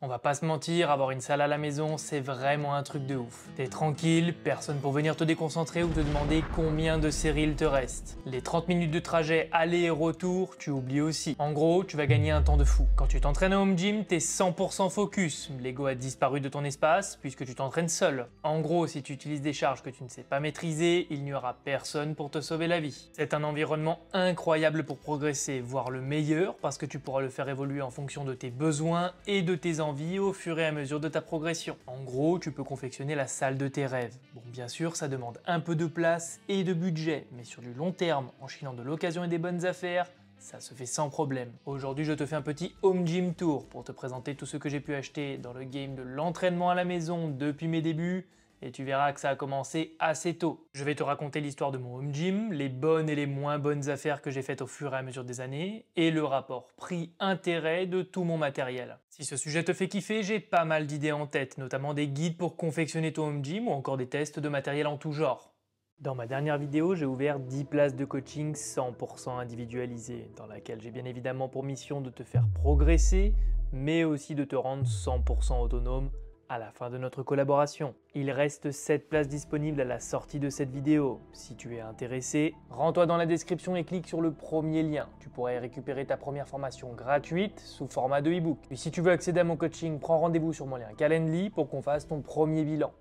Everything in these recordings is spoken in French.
On va pas se mentir, avoir une salle à la maison, c'est vraiment un truc de ouf. T'es tranquille, personne pour venir te déconcentrer ou te demander combien de séries il te reste. Les 30 minutes de trajet aller et retour, tu oublies aussi. En gros, tu vas gagner un temps de fou. Quand tu t'entraînes au home gym, t'es 100% focus. L'ego a disparu de ton espace puisque tu t'entraînes seul. En gros, si tu utilises des charges que tu ne sais pas maîtriser, il n'y aura personne pour te sauver la vie. C'est un environnement incroyable pour progresser, voire le meilleur parce que tu pourras le faire évoluer en fonction de tes besoins et de tes envie au fur et à mesure de ta progression. En gros, tu peux confectionner la salle de tes rêves. Bon, bien sûr, ça demande un peu de place et de budget, mais sur du long terme, en chilant de l'occasion et des bonnes affaires, ça se fait sans problème. Aujourd'hui, je te fais un petit home gym tour pour te présenter tout ce que j'ai pu acheter dans le game de l'entraînement à la maison depuis mes débuts, et tu verras que ça a commencé assez tôt. Je vais te raconter l'histoire de mon home gym, les bonnes et les moins bonnes affaires que j'ai faites au fur et à mesure des années, et le rapport prix-intérêt de tout mon matériel. Si ce sujet te fait kiffer, j'ai pas mal d'idées en tête, notamment des guides pour confectionner ton home gym ou encore des tests de matériel en tout genre. Dans ma dernière vidéo, j'ai ouvert 10 places de coaching 100% individualisées, dans laquelle j'ai bien évidemment pour mission de te faire progresser, mais aussi de te rendre 100% autonome à la fin de notre collaboration. Il reste 7 places disponibles à la sortie de cette vidéo. Si tu es intéressé, rends-toi dans la description et clique sur le premier lien. Tu pourras y récupérer ta première formation gratuite sous format de e-book. Puis si tu veux accéder à mon coaching, prends rendez-vous sur mon lien Calendly pour qu'on fasse ton premier bilan.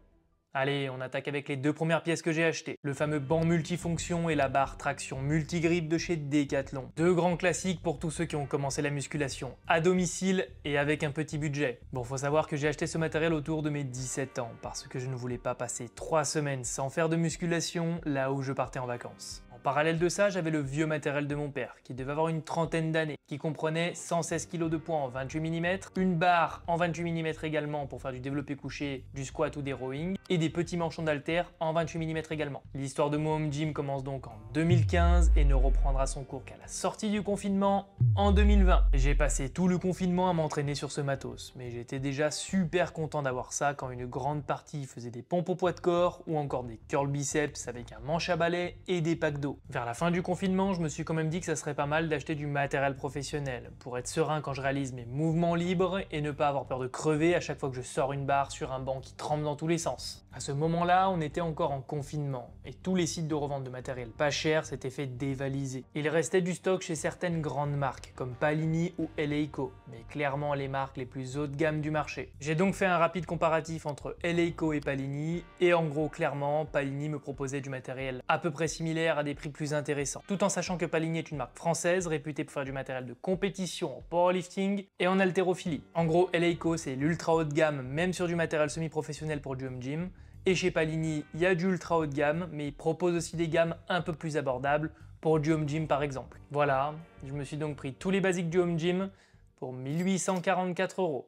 Allez, on attaque avec les deux premières pièces que j'ai achetées. Le fameux banc multifonction et la barre traction multigrip de chez Decathlon. Deux grands classiques pour tous ceux qui ont commencé la musculation à domicile et avec un petit budget. Bon, faut savoir que j'ai acheté ce matériel autour de mes 17 ans parce que je ne voulais pas passer 3 semaines sans faire de musculation là où je partais en vacances. En parallèle de ça, j'avais le vieux matériel de mon père qui devait avoir une trentaine d'années, qui comprenait 116 kg de poids en 28 mm, une barre en 28 mm également pour faire du développé couché, du squat ou des rowing, et des petits manchons d'haltère en 28 mm également. L'histoire de mon home gym commence donc en 2015 et ne reprendra son cours qu'à la sortie du confinement en 2020. J'ai passé tout le confinement à m'entraîner sur ce matos, mais j'étais déjà super content d'avoir ça quand une grande partie faisait des pompes au poids de corps ou encore des curl biceps avec un manche à balai et des packs d'eau. Vers la fin du confinement, je me suis quand même dit que ça serait pas mal d'acheter du matériel professionnel pour être serein quand je réalise mes mouvements libres et ne pas avoir peur de crever à chaque fois que je sors une barre sur un banc qui tremble dans tous les sens. À ce moment-là, on était encore en confinement et tous les sites de revente de matériel pas cher s'étaient fait dévaliser. Il restait du stock chez certaines grandes marques comme Palini ou Eleiko, mais clairement les marques les plus haut de gamme du marché. J'ai donc fait un rapide comparatif entre Eleiko et Palini et en gros clairement Palini me proposait du matériel à peu près similaire à des prix plus intéressants, tout en sachant que Palini est une marque française réputée pour faire du matériel de compétition en powerlifting et en haltérophilie. En gros, Eleiko c'est l'ultra haut de gamme même sur du matériel semi-professionnel pour du home gym. Et chez Palini, il y a du ultra haut de gamme, mais ils proposent aussi des gammes un peu plus abordables pour du home gym par exemple. Voilà, je me suis donc pris tous les basiques du home gym pour 1844 €.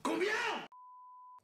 Combien?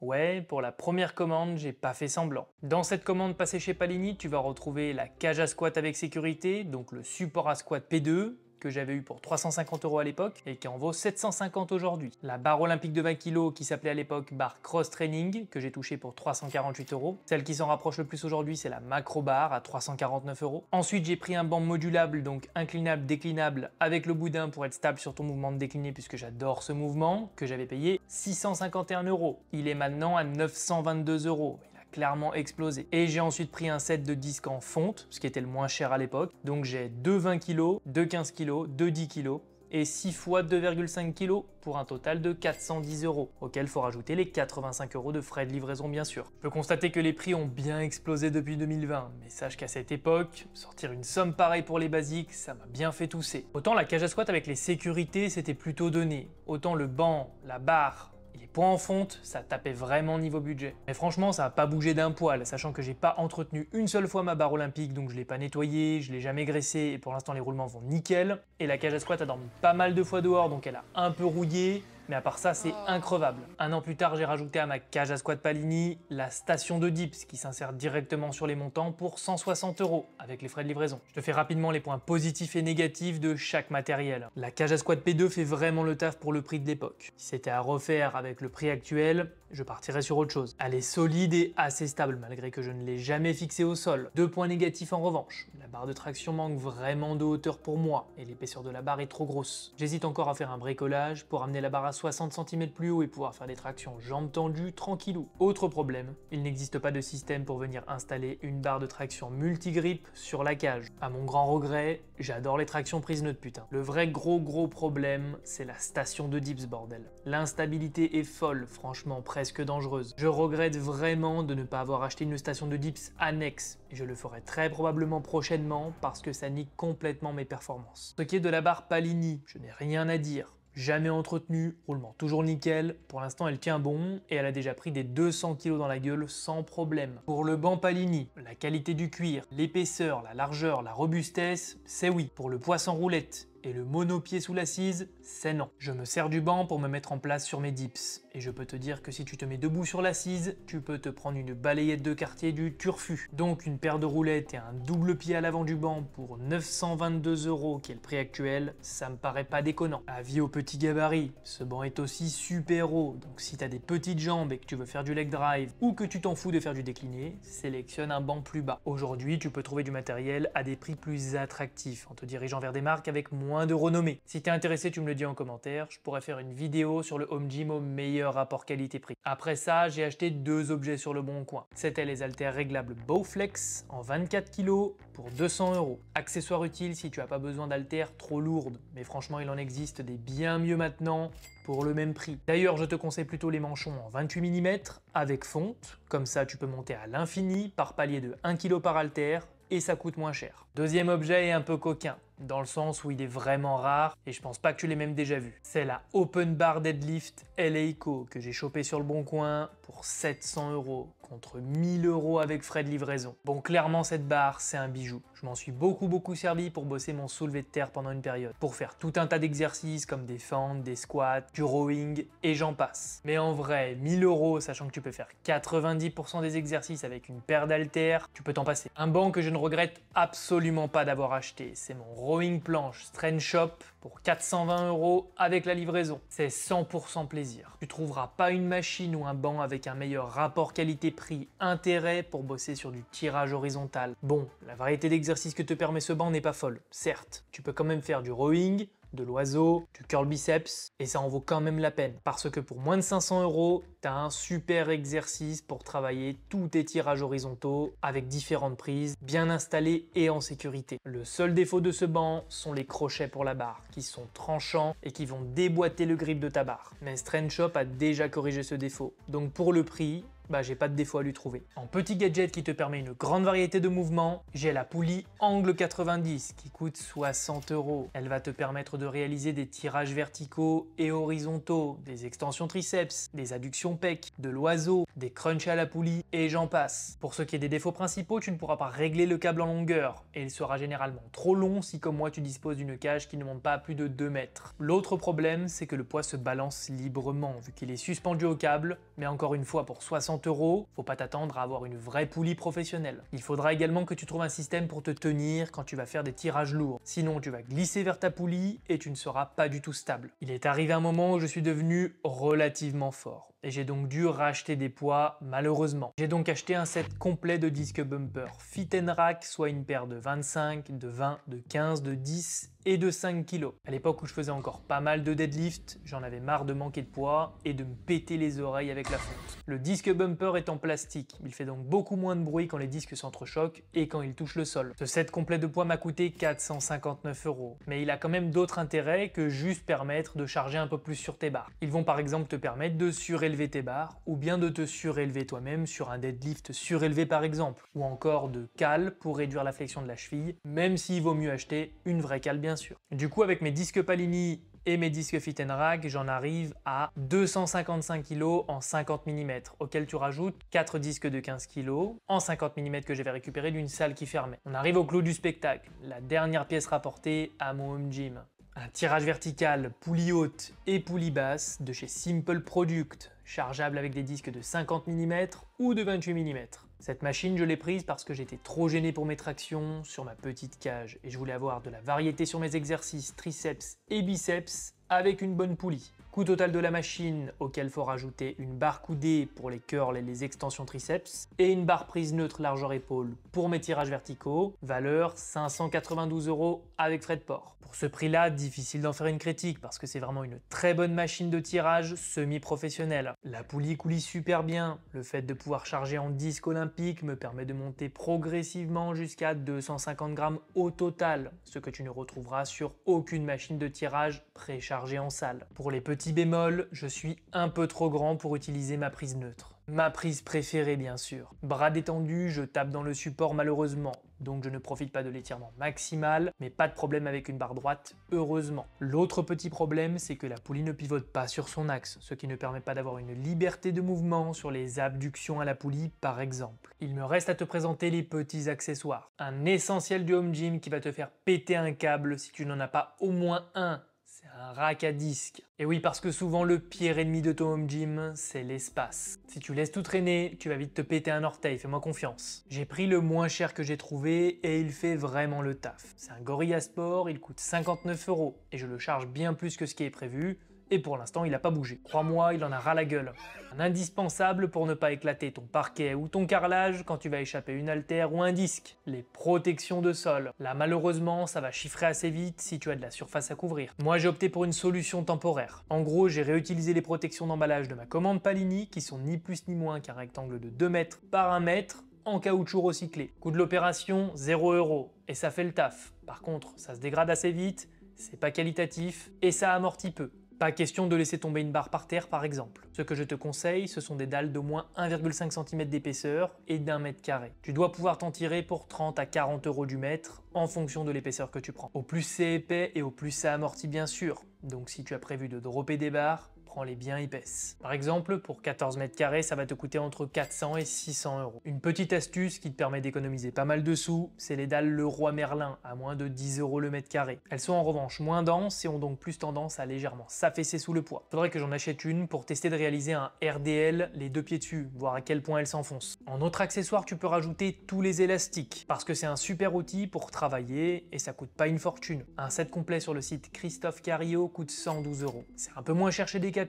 Ouais, pour la première commande, j'ai pas fait semblant. Dans cette commande passée chez Palini, tu vas retrouver la cage à squat avec sécurité, donc le support à squat P2, que j'avais eu pour 350 € à l'époque et qui en vaut 750 aujourd'hui. La barre olympique de 20 kg qui s'appelait à l'époque barre cross training que j'ai touché pour 348 €. Celle qui s'en rapproche le plus aujourd'hui c'est la macro bar à 349 €. Ensuite j'ai pris un banc modulable donc inclinable déclinable avec le boudin pour être stable sur ton mouvement de décliné puisque j'adore ce mouvement que j'avais payé 651 €. Il est maintenant à 922 €. Clairement explosé. Et j'ai ensuite pris un set de disques en fonte, ce qui était le moins cher à l'époque. Donc j'ai 2 20 kg, 2 15 kg, 2 10 kg et 6 fois 2,5 kg pour un total de 410 €, auquel il faut rajouter les 85 € de frais de livraison bien sûr. Je peux constater que les prix ont bien explosé depuis 2020, mais sache qu'à cette époque, sortir une somme pareille pour les basiques, ça m'a bien fait tousser. Autant la cage à squat avec les sécurités, c'était plutôt donné, autant le banc, la barre, et les poids en fonte, ça tapait vraiment niveau budget. Mais franchement, ça n'a pas bougé d'un poil, sachant que j'ai pas entretenu une seule fois ma barre olympique, donc je l'ai pas nettoyée, je l'ai jamais graissée, et pour l'instant les roulements vont nickel. Et la cage à squat a dormi pas mal de fois dehors, donc elle a un peu rouillé, mais à part ça, c'est increvable. Un an plus tard, j'ai rajouté à ma cage à squat Palini la station de dips qui s'insère directement sur les montants pour 160 € avec les frais de livraison. Je te fais rapidement les points positifs et négatifs de chaque matériel. La cage à squat P2 fait vraiment le taf pour le prix de l'époque. Si c'était à refaire avec le prix actuel, je partirais sur autre chose. Elle est solide et assez stable malgré que je ne l'ai jamais fixée au sol. Deux points négatifs en revanche. La barre de traction manque vraiment de hauteur pour moi et l'épaisseur de la barre est trop grosse. J'hésite encore à faire un bricolage pour amener la barre à 60 cm plus haut et pouvoir faire des tractions jambes tendues tranquillou. Autre problème, il n'existe pas de système pour venir installer une barre de traction multigrip sur la cage. À mon grand regret, j'adore les tractions prises neutres putain. Le vrai gros problème, c'est la station de dips bordel. L'instabilité est folle, franchement presque dangereuse. Je regrette vraiment de ne pas avoir acheté une station de dips annexe, et je le ferai très probablement prochainement parce que ça nique complètement mes performances. Ce qui est de la barre Palini, je n'ai rien à dire. Jamais entretenue, roulement toujours nickel, pour l'instant elle tient bon et elle a déjà pris des 200 kg dans la gueule sans problème. Pour le banc Palini, la qualité du cuir, l'épaisseur, la largeur, la robustesse, c'est oui. Pour le poids sans roulette et le monopied sous l'assise, c'est non. Je me sers du banc pour me mettre en place sur mes dips, et je peux te dire que si tu te mets debout sur l'assise, tu peux te prendre une balayette de quartier du Turfu. Donc une paire de roulettes et un double pied à l'avant du banc pour 922 €, qui est le prix actuel, ça me paraît pas déconnant. Avis au petit gabarit, ce banc est aussi super haut, donc si t'as des petites jambes et que tu veux faire du leg drive, ou que tu t'en fous de faire du décliné, sélectionne un banc plus bas. Aujourd'hui, tu peux trouver du matériel à des prix plus attractifs, en te dirigeant vers des marques avec moins de renommée. Si t'es intéressé, tu me le dis en commentaire, je pourrais faire une vidéo sur le home gym au meilleur rapport qualité-prix. Après ça, j'ai acheté 2 objets sur le bon coin. C'était les haltères réglables Bowflex en 24 kg pour 200 €. Accessoire utile si tu n'as pas besoin d'haltères trop lourdes, mais franchement il en existe des bien mieux maintenant pour le même prix. D'ailleurs, je te conseille plutôt les manchons en 28 mm avec fonte, comme ça tu peux monter à l'infini par palier de 1 kg par haltère et ça coûte moins cher. Deuxième objet est un peu coquin, dans le sens où il est vraiment rare et je pense pas que tu l'aies même déjà vu. C'est la Open Bar Deadlift LACO que j'ai chopé sur le bon coin pour 700 € contre 1000 € avec frais de livraison. Bon, clairement cette barre c'est un bijou. Je m'en suis beaucoup servi pour bosser mon soulevé de terre pendant une période, pour faire tout un tas d'exercices comme des fentes, des squats, du rowing et j'en passe. Mais en vrai, 1000 €, sachant que tu peux faire 90% des exercices avec une paire d'haltères, tu peux t'en passer. Un banc que je ne regrette absolument pas d'avoir acheté, c'est mon rowing planche Strength Shop pour 420 € avec la livraison. C'est 100% plaisir. Tu trouveras pas une machine ou un banc avec un meilleur rapport qualité-prix intérêt pour bosser sur du tirage horizontal. Bon, la variété d'exercices que te permet ce banc n'est pas folle, certes. Tu peux quand même faire du rowing, de l'oiseau, du curl biceps, et ça en vaut quand même la peine. Parce que pour moins de 500 €, t'as un super exercice pour travailler tous tes tirages horizontaux avec différentes prises, bien installées et en sécurité. Le seul défaut de ce banc sont les crochets pour la barre, qui sont tranchants et qui vont déboîter le grip de ta barre. Mais Strength Shop a déjà corrigé ce défaut, donc pour le prix, j'ai pas de défaut à lui trouver. En petit gadget qui te permet une grande variété de mouvements, j'ai la poulie Angle 90 qui coûte 60 €. Elle va te permettre de réaliser des tirages verticaux et horizontaux, des extensions triceps, des adductions pec, de l'oiseau, des crunchs à la poulie et j'en passe. Pour ce qui est des défauts principaux, tu ne pourras pas régler le câble en longueur et il sera généralement trop long si comme moi tu disposes d'une cage qui ne monte pas à plus de 2 mètres. L'autre problème, c'est que le poids se balance librement vu qu'il est suspendu au câble, mais encore une fois pour 60 €, faut pas t'attendre à avoir une vraie poulie professionnelle. Il faudra également que tu trouves un système pour te tenir quand tu vas faire des tirages lourds. Sinon, tu vas glisser vers ta poulie et tu ne seras pas du tout stable. Il est arrivé un moment où je suis devenu relativement fort et j'ai donc dû racheter des poids malheureusement. J'ai donc acheté un set complet de disques bumper Fit & Rack, soit une paire de 25, de 20, de 15, de 10 et de 5 kg. À l'époque où je faisais encore pas mal de deadlift, j'en avais marre de manquer de poids et de me péter les oreilles avec la fonte. Le disque bumper est en plastique, il fait donc beaucoup moins de bruit quand les disques s'entrechoquent et quand ils touchent le sol. Ce set complet de poids m'a coûté 459 €, mais il a quand même d'autres intérêts que juste permettre de charger un peu plus sur tes barres. Ils vont par exemple te permettre de surélever tes barres ou bien de te surélever toi-même sur un deadlift surélevé par exemple, ou encore de cale pour réduire la flexion de la cheville, même s'il vaut mieux acheter une vraie cale bien sûr. Du coup, avec mes disques Palini et mes disques Fit & Rack, j'en arrive à 255 kg en 50 mm, auquel tu rajoutes 4 disques de 15 kg en 50 mm que j'avais récupéré d'une salle qui fermait. On arrive au clou du spectacle, la dernière pièce rapportée à mon home gym. Un tirage vertical, poulie haute et poulie basse de chez Simple Product, chargeable avec des disques de 50 mm ou de 28 mm. Cette machine, je l'ai prise parce que j'étais trop gêné pour mes tractions sur ma petite cage et je voulais avoir de la variété sur mes exercices triceps et biceps avec une bonne poulie. Coût total de la machine, auquel faut rajouter une barre coudée pour les curls et les extensions triceps, et une barre prise neutre largeur épaule pour mes tirages verticaux, valeur 592 € avec frais de port. Pour ce prix-là, difficile d'en faire une critique parce que c'est vraiment une très bonne machine de tirage semi-professionnelle. La poulie coulit super bien, le fait de pouvoir charger en disque olympique me permet de monter progressivement jusqu'à 250 grammes au total, ce que tu ne retrouveras sur aucune machine de tirage préchargée en salle. Pour les petits bémols, je suis un peu trop grand pour utiliser ma prise neutre. Ma prise préférée bien sûr. Bras détendus, je tape dans le support malheureusement, donc je ne profite pas de l'étirement maximal, mais pas de problème avec une barre droite, heureusement. L'autre petit problème, c'est que la poulie ne pivote pas sur son axe, ce qui ne permet pas d'avoir une liberté de mouvement sur les abductions à la poulie par exemple. Il me reste à te présenter les petits accessoires. Un essentiel du home gym qui va te faire péter un câble si tu n'en as pas au moins un. C'est un rack à disque. Et oui, parce que souvent le pire ennemi de ton home gym, c'est l'espace. Si tu laisses tout traîner, tu vas vite te péter un orteil, fais-moi confiance. J'ai pris le moins cher que j'ai trouvé et il fait vraiment le taf. C'est un Gorilla Sport, il coûte 59 € et je le charge bien plus que ce qui est prévu. Et pour l'instant, il n'a pas bougé. Crois-moi, il en a ras la gueule. Un indispensable pour ne pas éclater ton parquet ou ton carrelage quand tu vas échapper une haltère ou un disque. Les protections de sol. Là, malheureusement, ça va chiffrer assez vite si tu as de la surface à couvrir. Moi, j'ai opté pour une solution temporaire. En gros, j'ai réutilisé les protections d'emballage de ma commande Palini qui sont ni plus ni moins qu'un rectangle de 2 mètres par 1 mètre en caoutchouc recyclé. Coût de l'opération, 0 € et ça fait le taf. Par contre, ça se dégrade assez vite, c'est pas qualitatif et ça amortit peu. Pas question de laisser tomber une barre par terre par exemple. Ce que je te conseille, ce sont des dalles d'au moins 1,5 cm d'épaisseur et d'1 mètre carré. Tu dois pouvoir t'en tirer pour 30 à 40 € du mètre en fonction de l'épaisseur que tu prends. Au plus c'est épais et au plus ça amortit bien sûr. Donc si tu as prévu de dropper des barres, prends-les bien épaisses. Par exemple, pour 14 mètres carrés, ça va te coûter entre 400 et 600 €. Une petite astuce qui te permet d'économiser pas mal de sous, c'est les dalles Leroy Merlin à moins de 10 € le mètre carré. Elles sont en revanche moins denses et ont donc plus tendance à légèrement s'affaisser sous le poids. Faudrait que j'en achète une pour tester de réaliser un RDL les deux pieds dessus, voir à quel point elle s'enfonce. En autre accessoire, tu peux rajouter tous les élastiques, parce que c'est un super outil pour travailler et ça coûte pas une fortune. Un set complet sur le site Christophe Cario coûte 112 €. C'est un peu moins cher chez Decathlon,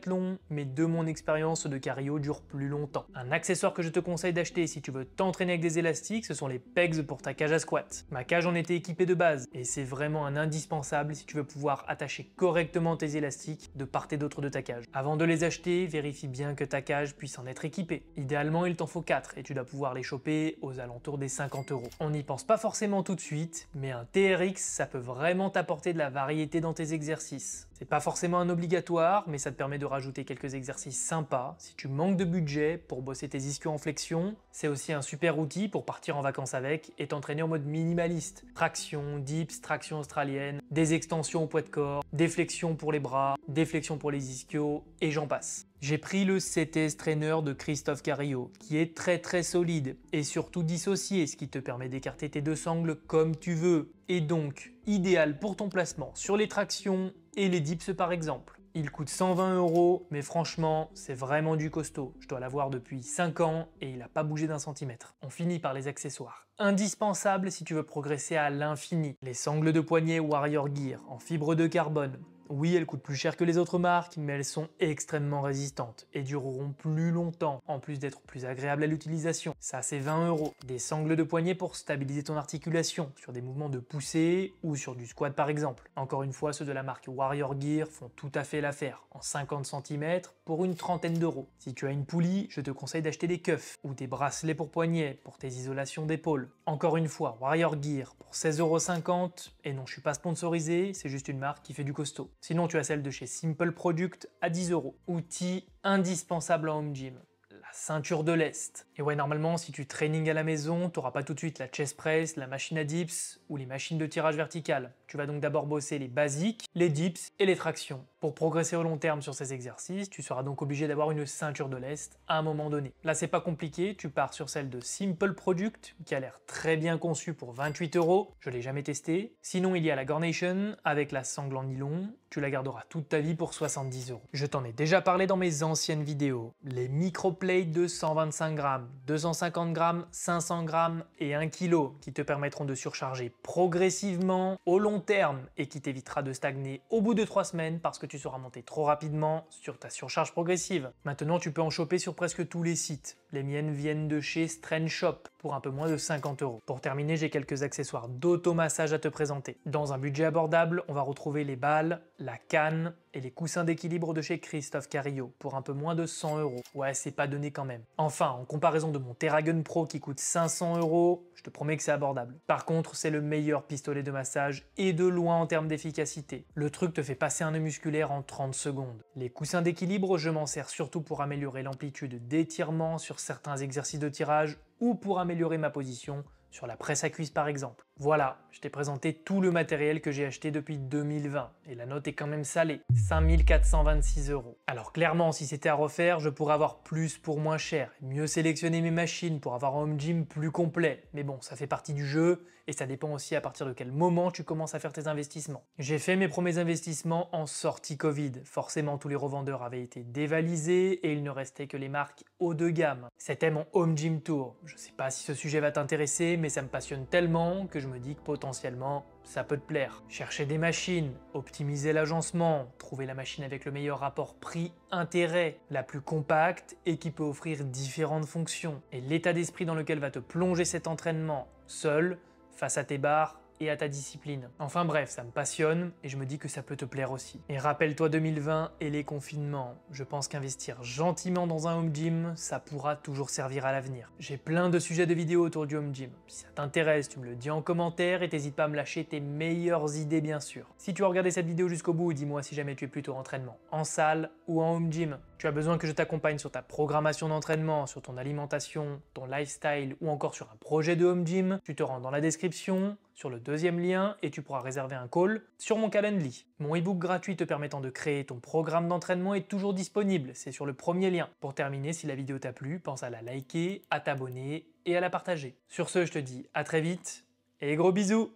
mais de mon expérience, ceux de Cario durent plus longtemps. Un accessoire que je te conseille d'acheter si tu veux t'entraîner avec des élastiques, ce sont les pegs pour ta cage à squat. Ma cage en était équipée de base, et c'est vraiment un indispensable si tu veux pouvoir attacher correctement tes élastiques de part et d'autre de ta cage. Avant de les acheter, vérifie bien que ta cage puisse en être équipée. Idéalement, il t'en faut 4 et tu dois pouvoir les choper aux alentours des 50 €. On n'y pense pas forcément tout de suite, mais un TRX, ça peut vraiment t'apporter de la variété dans tes exercices. C'est pas forcément un obligatoire, mais ça te permet de rajouter quelques exercices sympas. Si tu manques de budget pour bosser tes ischios en flexion, c'est aussi un super outil pour partir en vacances avec et t'entraîner en mode minimaliste. Traction, dips, traction australienne, des extensions au poids de corps, des flexions pour les bras, des flexions pour les ischios, et j'en passe. J'ai pris le CTS Trainer de Christophe Cario, qui est très solide et surtout dissocié, ce qui te permet d'écarter tes deux sangles comme tu veux, et donc idéal pour ton placement sur les tractions et les dips par exemple. Il coûte 120 €, mais franchement, c'est vraiment du costaud. Je dois l'avoir depuis 5 ans et il n'a pas bougé d'un centimètre. On finit par les accessoires. Indispensable si tu veux progresser à l'infini. Les sangles de poignet Warrior Gear en fibre de carbone. Oui, elles coûtent plus cher que les autres marques, mais elles sont extrêmement résistantes et dureront plus longtemps, en plus d'être plus agréables à l'utilisation. Ça, c'est 20 €. Des sangles de poignet pour stabiliser ton articulation, sur des mouvements de poussée ou sur du squat par exemple. Encore une fois, ceux de la marque Warrior Gear font tout à fait l'affaire, en 50 cm pour une trentaine d'euros. Si tu as une poulie, je te conseille d'acheter des cuffs ou des bracelets pour poignets pour tes isolations d'épaule. Encore une fois, Warrior Gear pour 16,50 €, et non, je suis pas sponsorisé, c'est juste une marque qui fait du costaud. Sinon, tu as celle de chez Simple Product à 10 €. Outil indispensable en home gym. La ceinture de lest. Et ouais, normalement, si tu training à la maison, tu n'auras pas tout de suite la chest press, la machine à dips ou les machines de tirage vertical. Tu vas donc d'abord bosser les basiques, les dips et les tractions. Pour progresser au long terme sur ces exercices, tu seras donc obligé d'avoir une ceinture de lest à un moment donné. Là, c'est pas compliqué, tu pars sur celle de Simple Product, qui a l'air très bien conçue pour 28 €. Je l'ai jamais testé. Sinon, il y a la Gornation avec la sangle en nylon. Tu la garderas toute ta vie pour 70 €. Je t'en ai déjà parlé dans mes anciennes vidéos. Les microplates de 125 grammes, 250 grammes, 500 grammes et 1 kg qui te permettront de surcharger progressivement au long terme et qui t'évitera de stagner au bout de 3 semaines parce que tu seras monté trop rapidement sur ta surcharge progressive. Maintenant, tu peux en choper sur presque tous les sites. Les miennes viennent de chez Strange Shop pour un peu moins de 50 €. Pour terminer, j'ai quelques accessoires d'automassage à te présenter. Dans un budget abordable, on va retrouver les balles, la canne et les coussins d'équilibre de chez Christophe Carillo pour un peu moins de 100 €. Ouais, c'est pas donné quand même. Enfin, en comparaison de mon Theragun Pro qui coûte 500 €, je te promets que c'est abordable. Par contre, c'est le meilleur pistolet de massage et de loin en termes d'efficacité. Le truc te fait passer un nœud musculaire en 30 secondes. Les coussins d'équilibre, je m'en sers surtout pour améliorer l'amplitude d'étirement sur certains exercices de tirage ou pour améliorer ma position sur la presse à cuisse par exemple. Voilà, je t'ai présenté tout le matériel que j'ai acheté depuis 2020 et la note est quand même salée, 5 426 €. Alors clairement, si c'était à refaire, je pourrais avoir plus pour moins cher, mieux sélectionner mes machines pour avoir un home gym plus complet. Mais bon, ça fait partie du jeu et ça dépend aussi à partir de quel moment tu commences à faire tes investissements. J'ai fait mes premiers investissements en sortie Covid. Forcément, tous les revendeurs avaient été dévalisés et il ne restait que les marques haut de gamme. C'était mon home gym tour. Je sais pas si ce sujet va t'intéresser, mais ça me passionne tellement que je me dis que potentiellement ça peut te plaire. Chercher des machines, optimiser l'agencement, trouver la machine avec le meilleur rapport prix-intérêt, la plus compacte et qui peut offrir différentes fonctions, et l'état d'esprit dans lequel va te plonger cet entraînement, seul, face à tes barres et à ta discipline. Enfin bref, ça me passionne et je me dis que ça peut te plaire aussi. Et rappelle-toi 2020 et les confinements. Je pense qu'investir gentiment dans un home gym, ça pourra toujours servir à l'avenir. J'ai plein de sujets de vidéos autour du home gym. Si ça t'intéresse, tu me le dis en commentaire et t'hésites pas à me lâcher tes meilleures idées bien sûr. Si tu as regardé cette vidéo jusqu'au bout, dis-moi si jamais tu es plutôt entraînement en salle ou en home gym. Tu as besoin que je t'accompagne sur ta programmation d'entraînement, sur ton alimentation, ton lifestyle ou encore sur un projet de home gym, tu te rends dans la description, sur le deuxième lien et tu pourras réserver un call sur mon Calendly. Mon ebook gratuit te permettant de créer ton programme d'entraînement est toujours disponible, c'est sur le premier lien. Pour terminer, si la vidéo t'a plu, pense à la liker, à t'abonner et à la partager. Sur ce, je te dis à très vite et gros bisous!